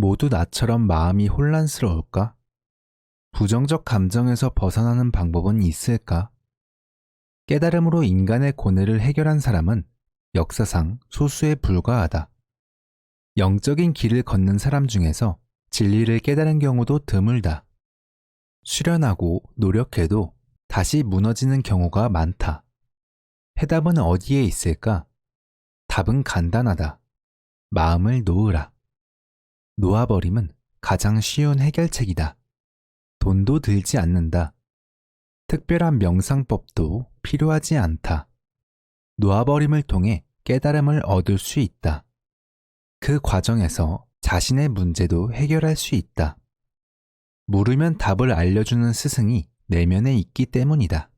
모두 나처럼 마음이 혼란스러울까? 부정적 감정에서 벗어나는 방법은 있을까? 깨달음으로 인간의 고뇌를 해결한 사람은 역사상 소수에 불과하다. 영적인 길을 걷는 사람 중에서 진리를 깨달은 경우도 드물다. 수련하고 노력해도 다시 무너지는 경우가 많다. 해답은 어디에 있을까? 답은 간단하다. 마음을 놓으라. 놓아버림은 가장 쉬운 해결책이다. 돈도 들지 않는다. 특별한 명상법도 필요하지 않다. 놓아버림을 통해 깨달음을 얻을 수 있다. 그 과정에서 자신의 문제도 해결할 수 있다. 물으면 답을 알려주는 스승이 내면에 있기 때문이다.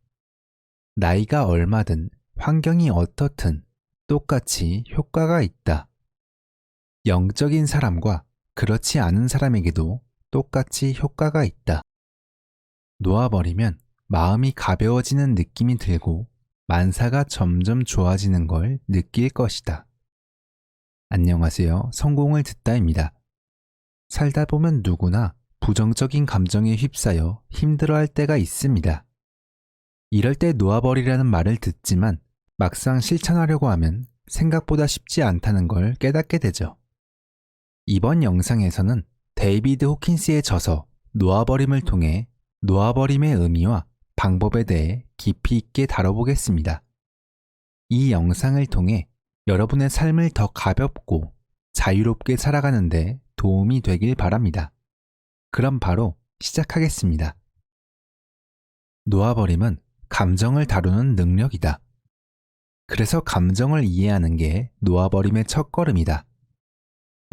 나이가 얼마든 환경이 어떻든 똑같이 효과가 있다. 영적인 사람과 그렇지 않은 사람에게도 똑같이 효과가 있다. 놓아버리면 마음이 가벼워지는 느낌이 들고 만사가 점점 좋아지는 걸 느낄 것이다. 안녕하세요. 성공을 듣다입니다. 살다 보면 누구나 부정적인 감정에 휩싸여 힘들어할 때가 있습니다. 이럴 때 놓아버리라는 말을 듣지만 막상 실천하려고 하면 생각보다 쉽지 않다는 걸 깨닫게 되죠. 이번 영상에서는 데이비드 호킨스의 저서 놓아버림을 통해 놓아버림의 의미와 방법에 대해 깊이 있게 다뤄보겠습니다. 이 영상을 통해 여러분의 삶을 더 가볍고 자유롭게 살아가는 데 도움이 되길 바랍니다. 그럼 바로 시작하겠습니다. 놓아버림은 감정을 다루는 능력이다. 그래서 감정을 이해하는 게 놓아버림의 첫걸음이다.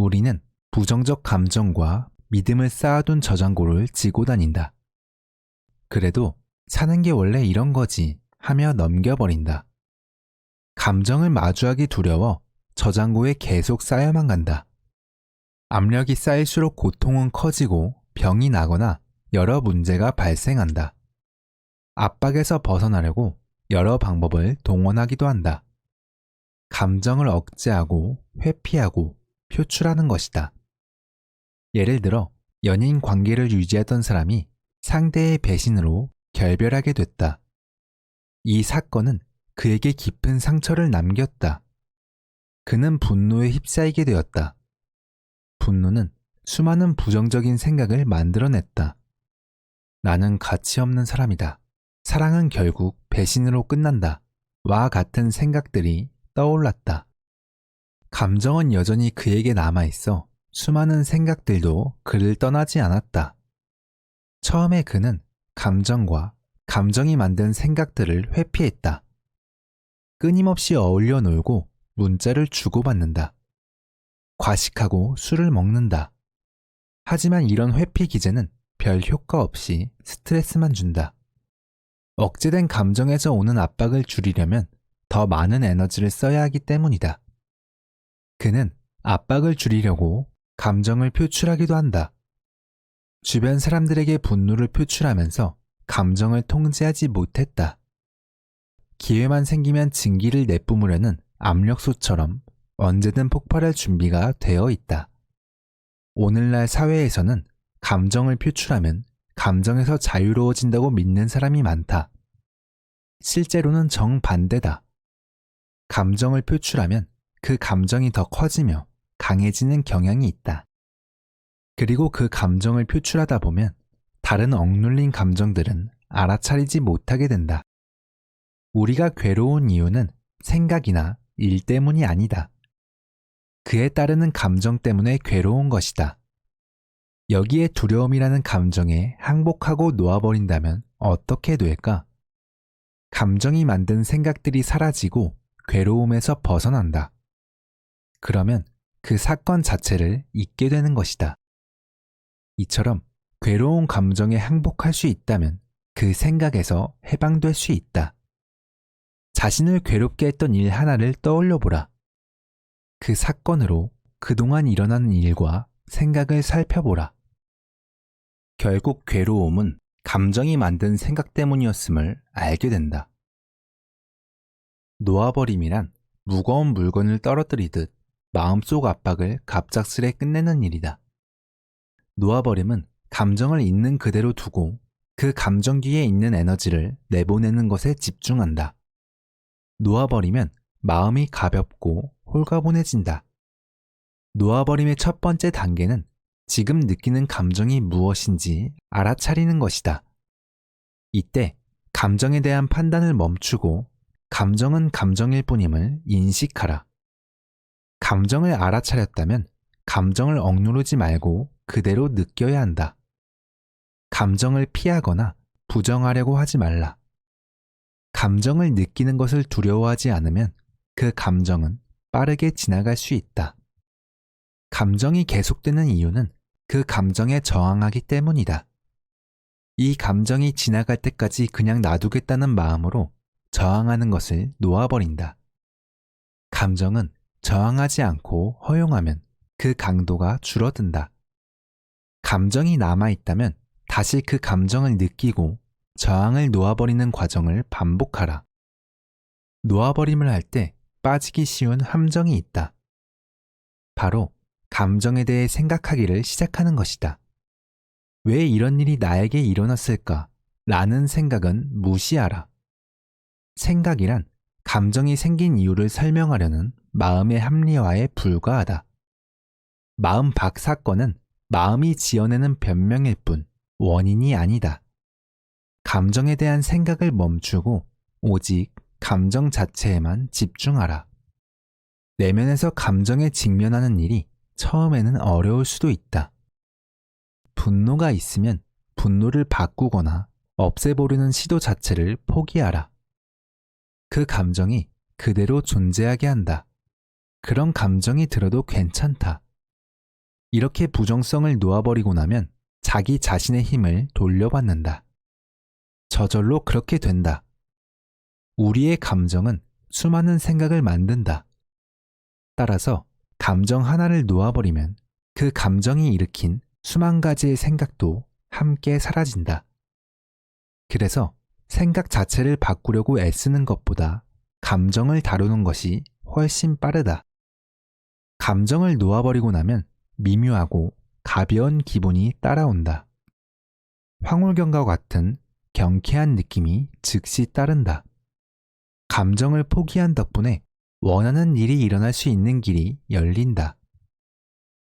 우리는 부정적 감정과 믿음을 쌓아둔 저장고를 지고 다닌다. 그래도 사는 게 원래 이런 거지 하며 넘겨버린다. 감정을 마주하기 두려워 저장고에 계속 쌓여만 간다. 압력이 쌓일수록 고통은 커지고 병이 나거나 여러 문제가 발생한다. 압박에서 벗어나려고 여러 방법을 동원하기도 한다. 감정을 억제하고 회피하고 표출하는 것이다. 예를 들어 연인 관계를 유지하던 사람이 상대의 배신으로 결별하게 됐다. 이 사건은 그에게 깊은 상처를 남겼다. 그는 분노에 휩싸이게 되었다. 분노는 수많은 부정적인 생각을 만들어냈다. 나는 가치 없는 사람이다. 사랑은 결국 배신으로 끝난다. 와 같은 생각들이 떠올랐다. 감정은 여전히 그에게 남아있어 수많은 생각들도 그를 떠나지 않았다. 처음에 그는 감정과 감정이 만든 생각들을 회피했다. 끊임없이 어울려 놀고 문자를 주고받는다. 과식하고 술을 먹는다. 하지만 이런 회피 기제는 별 효과 없이 스트레스만 준다. 억제된 감정에서 오는 압박을 줄이려면 더 많은 에너지를 써야 하기 때문이다. 그는 압박을 줄이려고 감정을 표출하기도 한다. 주변 사람들에게 분노를 표출하면서 감정을 통제하지 못했다. 기회만 생기면 증기를 내뿜으려는 압력솥처럼 언제든 폭발할 준비가 되어 있다. 오늘날 사회에서는 감정을 표출하면 감정에서 자유로워진다고 믿는 사람이 많다. 실제로는 정반대다. 감정을 표출하면 그 감정이 더 커지며 강해지는 경향이 있다. 그리고 그 감정을 표출하다 보면 다른 억눌린 감정들은 알아차리지 못하게 된다. 우리가 괴로운 이유는 생각이나 일 때문이 아니다. 그에 따르는 감정 때문에 괴로운 것이다. 여기에 두려움이라는 감정에 항복하고 놓아버린다면 어떻게 될까? 감정이 만든 생각들이 사라지고 괴로움에서 벗어난다. 그러면 그 사건 자체를 잊게 되는 것이다. 이처럼 괴로운 감정에 항복할 수 있다면 그 생각에서 해방될 수 있다. 자신을 괴롭게 했던 일 하나를 떠올려 보라. 그 사건으로 그동안 일어나는 일과 생각을 살펴보라. 결국 괴로움은 감정이 만든 생각 때문이었음을 알게 된다. 놓아버림이란 무거운 물건을 떨어뜨리듯 마음속 압박을 갑작스레 끝내는 일이다. 놓아버림은 감정을 있는 그대로 두고 그 감정 뒤에 있는 에너지를 내보내는 것에 집중한다. 놓아버리면 마음이 가볍고 홀가분해진다. 놓아버림의 첫 번째 단계는 지금 느끼는 감정이 무엇인지 알아차리는 것이다. 이때 감정에 대한 판단을 멈추고 감정은 감정일 뿐임을 인식하라. 감정을 알아차렸다면 감정을 억누르지 말고 그대로 느껴야 한다. 감정을 피하거나 부정하려고 하지 말라. 감정을 느끼는 것을 두려워하지 않으면 그 감정은 빠르게 지나갈 수 있다. 감정이 계속되는 이유는 그 감정에 저항하기 때문이다. 이 감정이 지나갈 때까지 그냥 놔두겠다는 마음으로 저항하는 것을 놓아버린다. 감정은 저항하지 않고 허용하면 그 강도가 줄어든다. 감정이 남아있다면 다시 그 감정을 느끼고 저항을 놓아버리는 과정을 반복하라. 놓아버림을 할 때 빠지기 쉬운 함정이 있다. 바로 감정에 대해 생각하기를 시작하는 것이다. 왜 이런 일이 나에게 일어났을까? 라는 생각은 무시하라. 생각이란 감정이 생긴 이유를 설명하려는 마음의 합리화에 불과하다. 마음 밖 사건은 마음이 지어내는 변명일 뿐 원인이 아니다. 감정에 대한 생각을 멈추고 오직 감정 자체에만 집중하라. 내면에서 감정에 직면하는 일이 처음에는 어려울 수도 있다. 분노가 있으면 분노를 바꾸거나 없애보려는 시도 자체를 포기하라. 그 감정이 그대로 존재하게 한다. 그런 감정이 들어도 괜찮다. 이렇게 부정성을 놓아버리고 나면 자기 자신의 힘을 돌려받는다. 저절로 그렇게 된다. 우리의 감정은 수많은 생각을 만든다. 따라서 감정 하나를 놓아버리면 그 감정이 일으킨 수만 가지의 생각도 함께 사라진다. 그래서 생각 자체를 바꾸려고 애쓰는 것보다 감정을 다루는 것이 훨씬 빠르다. 감정을 놓아버리고 나면 미묘하고 가벼운 기분이 따라온다. 황홀경과 같은 경쾌한 느낌이 즉시 따른다. 감정을 포기한 덕분에 원하는 일이 일어날 수 있는 길이 열린다.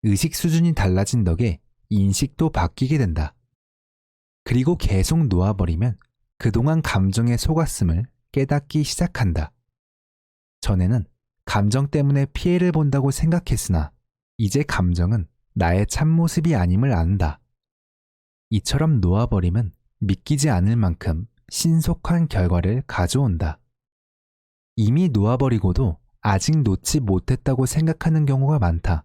의식 수준이 달라진 덕에 인식도 바뀌게 된다. 그리고 계속 놓아버리면 그동안 감정에 속았음을 깨닫기 시작한다. 전에는 감정 때문에 피해를 본다고 생각했으나 이제 감정은 나의 참모습이 아님을 안다. 이처럼 놓아버림은 믿기지 않을 만큼 신속한 결과를 가져온다. 이미 놓아버리고도 아직 놓지 못했다고 생각하는 경우가 많다.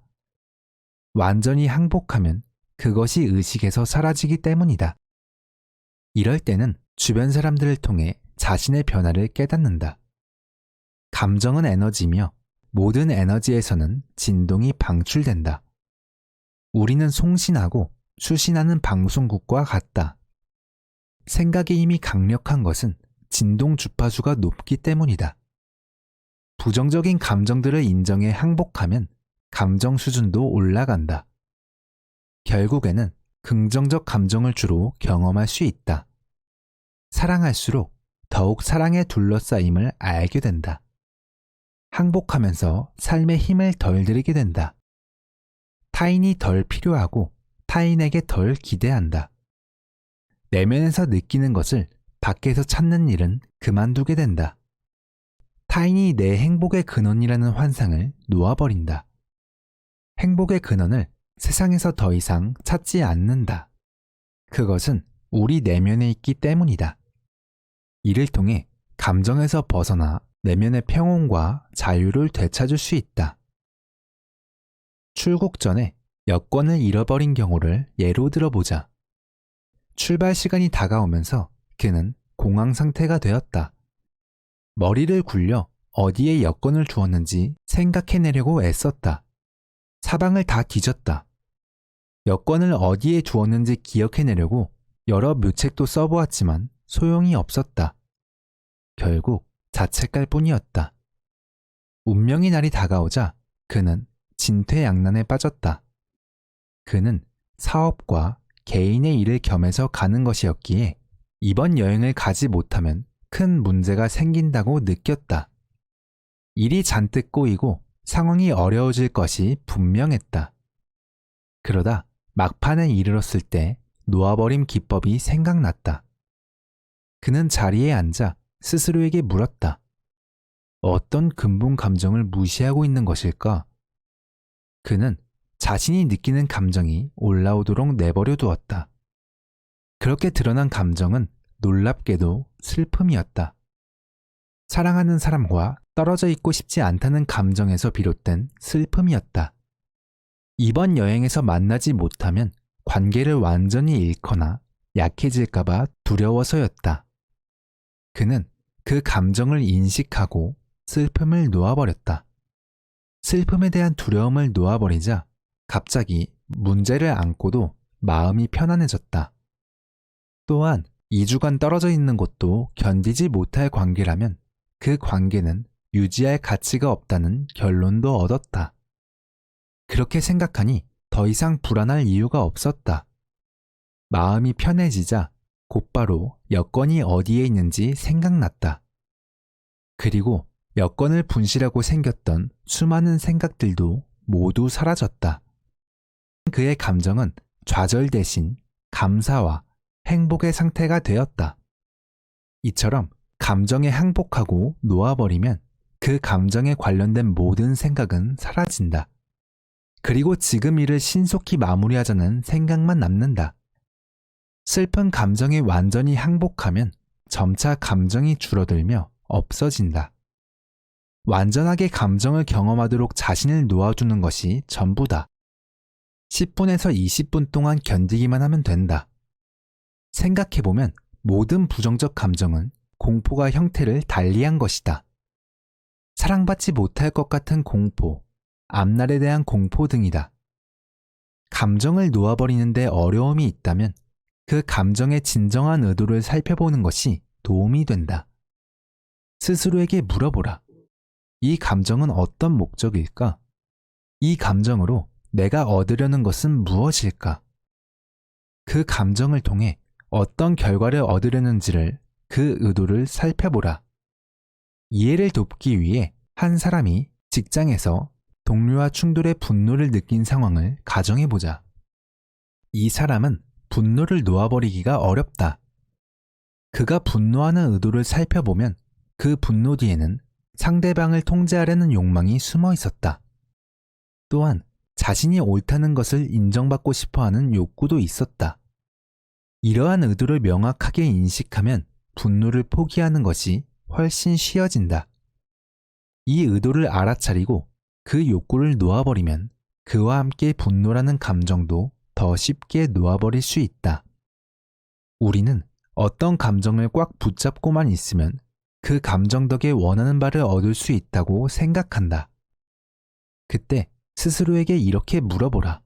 완전히 항복하면 그것이 의식에서 사라지기 때문이다. 이럴 때는 주변 사람들을 통해 자신의 변화를 깨닫는다. 감정은 에너지며 모든 에너지에서는 진동이 방출된다. 우리는 송신하고 수신하는 방송국과 같다. 생각의 힘이 강력한 것은 진동 주파수가 높기 때문이다. 부정적인 감정들을 인정해 항복하면 감정 수준도 올라간다. 결국에는 긍정적 감정을 주로 경험할 수 있다. 사랑할수록 더욱 사랑에 둘러싸임을 알게 된다. 항복하면서 삶에 힘을 덜 들이게 된다. 타인이 덜 필요하고 타인에게 덜 기대한다. 내면에서 느끼는 것을 밖에서 찾는 일은 그만두게 된다. 타인이 내 행복의 근원이라는 환상을 놓아버린다. 행복의 근원을 세상에서 더 이상 찾지 않는다. 그것은 우리 내면에 있기 때문이다. 이를 통해 감정에서 벗어나 내면의 평온과 자유를 되찾을 수 있다. 출국 전에 여권을 잃어버린 경우를 예로 들어보자. 출발 시간이 다가오면서 그는 공황 상태가 되었다. 머리를 굴려 어디에 여권을 두었는지 생각해내려고 애썼다. 사방을 다 뒤졌다. 여권을 어디에 두었는지 기억해내려고 여러 묘책도 써보았지만 소용이 없었다. 결국 자책할 뿐이었다. 운명의 날이 다가오자 그는 진퇴양난에 빠졌다. 그는 사업과 개인의 일을 겸해서 가는 것이었기에 이번 여행을 가지 못하면 큰 문제가 생긴다고 느꼈다. 일이 잔뜩 꼬이고 상황이 어려워질 것이 분명했다. 그러다 막판에 이르렀을 때 놓아버림 기법이 생각났다. 그는 자리에 앉아 스스로에게 물었다. 어떤 근본 감정을 무시하고 있는 것일까? 그는 자신이 느끼는 감정이 올라오도록 내버려 두었다. 그렇게 드러난 감정은 놀랍게도 슬픔이었다. 사랑하는 사람과 떨어져 있고 싶지 않다는 감정에서 비롯된 슬픔이었다. 이번 여행에서 만나지 못하면 관계를 완전히 잃거나 약해질까봐 두려워서였다. 그는 그 감정을 인식하고 슬픔을 놓아버렸다. 슬픔에 대한 두려움을 놓아버리자 갑자기 문제를 안고도 마음이 편안해졌다. 또한 2주간 떨어져 있는 것도 견디지 못할 관계라면 그 관계는 유지할 가치가 없다는 결론도 얻었다. 그렇게 생각하니 더 이상 불안할 이유가 없었다. 마음이 편해지자 곧바로 여권이 어디에 있는지 생각났다. 그리고 여권을 분실하고 생겼던 수많은 생각들도 모두 사라졌다. 그의 감정은 좌절 대신 감사와 행복의 상태가 되었다. 이처럼 감정에 항복하고 놓아버리면 그 감정에 관련된 모든 생각은 사라진다. 그리고 지금 일을 신속히 마무리하자는 생각만 남는다. 슬픈 감정에 완전히 항복하면 점차 감정이 줄어들며 없어진다. 완전하게 감정을 경험하도록 자신을 놓아주는 것이 전부다. 10분에서 20분 동안 견디기만 하면 된다. 생각해보면 모든 부정적 감정은 공포가 형태를 달리한 것이다. 사랑받지 못할 것 같은 공포, 앞날에 대한 공포 등이다. 감정을 놓아버리는데 어려움이 있다면 그 감정의 진정한 의도를 살펴보는 것이 도움이 된다. 스스로에게 물어보라. 이 감정은 어떤 목적일까? 이 감정으로 내가 얻으려는 것은 무엇일까? 그 감정을 통해 어떤 결과를 얻으려는지를 그 의도를 살펴보라. 이해를 돕기 위해 한 사람이 직장에서 동료와 충돌의 분노를 느낀 상황을 가정해보자. 이 사람은 분노를 놓아버리기가 어렵다. 그가 분노하는 의도를 살펴보면 그 분노 뒤에는 상대방을 통제하려는 욕망이 숨어 있었다. 또한 자신이 옳다는 것을 인정받고 싶어하는 욕구도 있었다. 이러한 의도를 명확하게 인식하면 분노를 포기하는 것이 훨씬 쉬워진다. 이 의도를 알아차리고 그 욕구를 놓아버리면 그와 함께 분노라는 감정도 더 쉽게 놓아버릴 수 있다. 우리는 어떤 감정을 꽉 붙잡고만 있으면 그 감정 덕에 원하는 바를 얻을 수 있다고 생각한다. 그때 스스로에게 이렇게 물어보라.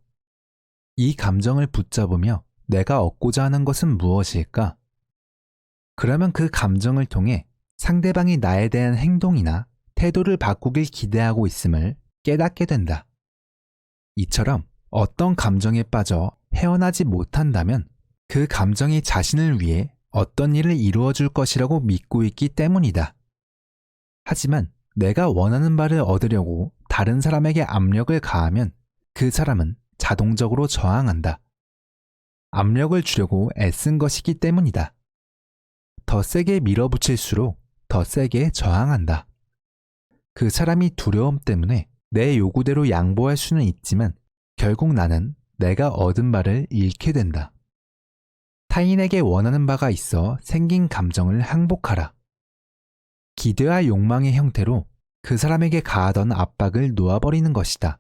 이 감정을 붙잡으며 내가 얻고자 하는 것은 무엇일까? 그러면 그 감정을 통해 상대방이 나에 대한 행동이나 태도를 바꾸길 기대하고 있음을 깨닫게 된다. 이처럼 어떤 감정에 빠져 헤어나지 못한다면 그 감정이 자신을 위해 어떤 일을 이루어 줄 것이라고 믿고 있기 때문이다. 하지만 내가 원하는 바를 얻으려고 다른 사람에게 압력을 가하면 그 사람은 자동적으로 저항한다. 압력을 주려고 애쓴 것이기 때문이다. 더 세게 밀어붙일수록 더 세게 저항한다. 그 사람이 두려움 때문에 내 요구대로 양보할 수는 있지만 결국 나는 내가 얻은 바를 잃게 된다. 타인에게 원하는 바가 있어 생긴 감정을 항복하라. 기대와 욕망의 형태로 그 사람에게 가하던 압박을 놓아버리는 것이다.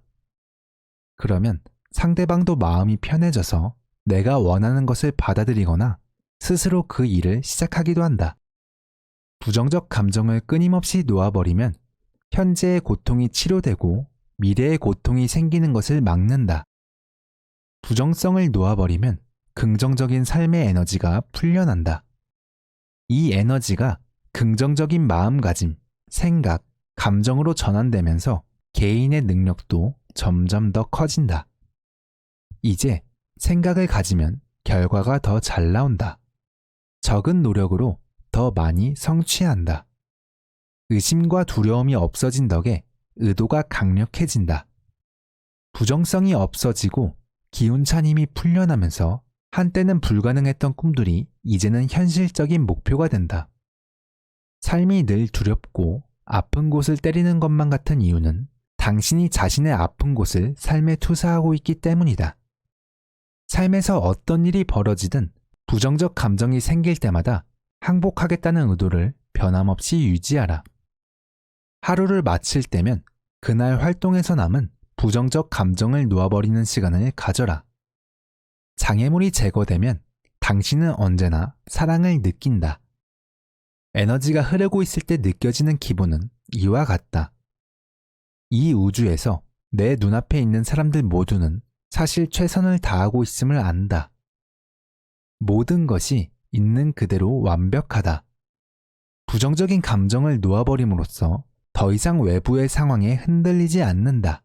그러면 상대방도 마음이 편해져서 내가 원하는 것을 받아들이거나 스스로 그 일을 시작하기도 한다. 부정적 감정을 끊임없이 놓아버리면 현재의 고통이 치료되고 미래의 고통이 생기는 것을 막는다. 부정성을 놓아버리면 긍정적인 삶의 에너지가 풀려난다. 이 에너지가 긍정적인 마음가짐, 생각, 감정으로 전환되면서 개인의 능력도 점점 더 커진다. 이제 생각을 가지면 결과가 더 잘 나온다. 적은 노력으로 더 많이 성취한다. 의심과 두려움이 없어진 덕에 의도가 강력해진다. 부정성이 없어지고 기운찬 힘이 풀려나면서 한때는 불가능했던 꿈들이 이제는 현실적인 목표가 된다. 삶이 늘 두렵고 아픈 곳을 때리는 것만 같은 이유는 당신이 자신의 아픈 곳을 삶에 투사하고 있기 때문이다. 삶에서 어떤 일이 벌어지든 부정적 감정이 생길 때마다 항복하겠다는 의도를 변함없이 유지하라. 하루를 마칠 때면 그날 활동에서 남은 부정적 감정을 놓아버리는 시간을 가져라. 장애물이 제거되면 당신은 언제나 사랑을 느낀다. 에너지가 흐르고 있을 때 느껴지는 기분은 이와 같다. 이 우주에서 내 눈앞에 있는 사람들 모두는 사실 최선을 다하고 있음을 안다. 모든 것이 있는 그대로 완벽하다. 부정적인 감정을 놓아버림으로써 더 이상 외부의 상황에 흔들리지 않는다.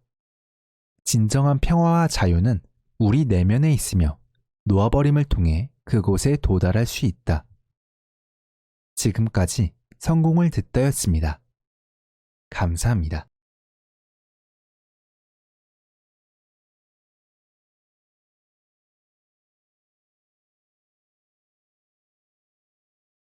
진정한 평화와 자유는 우리 내면에 있으며 놓아버림을 통해 그곳에 도달할 수 있다. 지금까지 성공을 듣다였습니다. 감사합니다.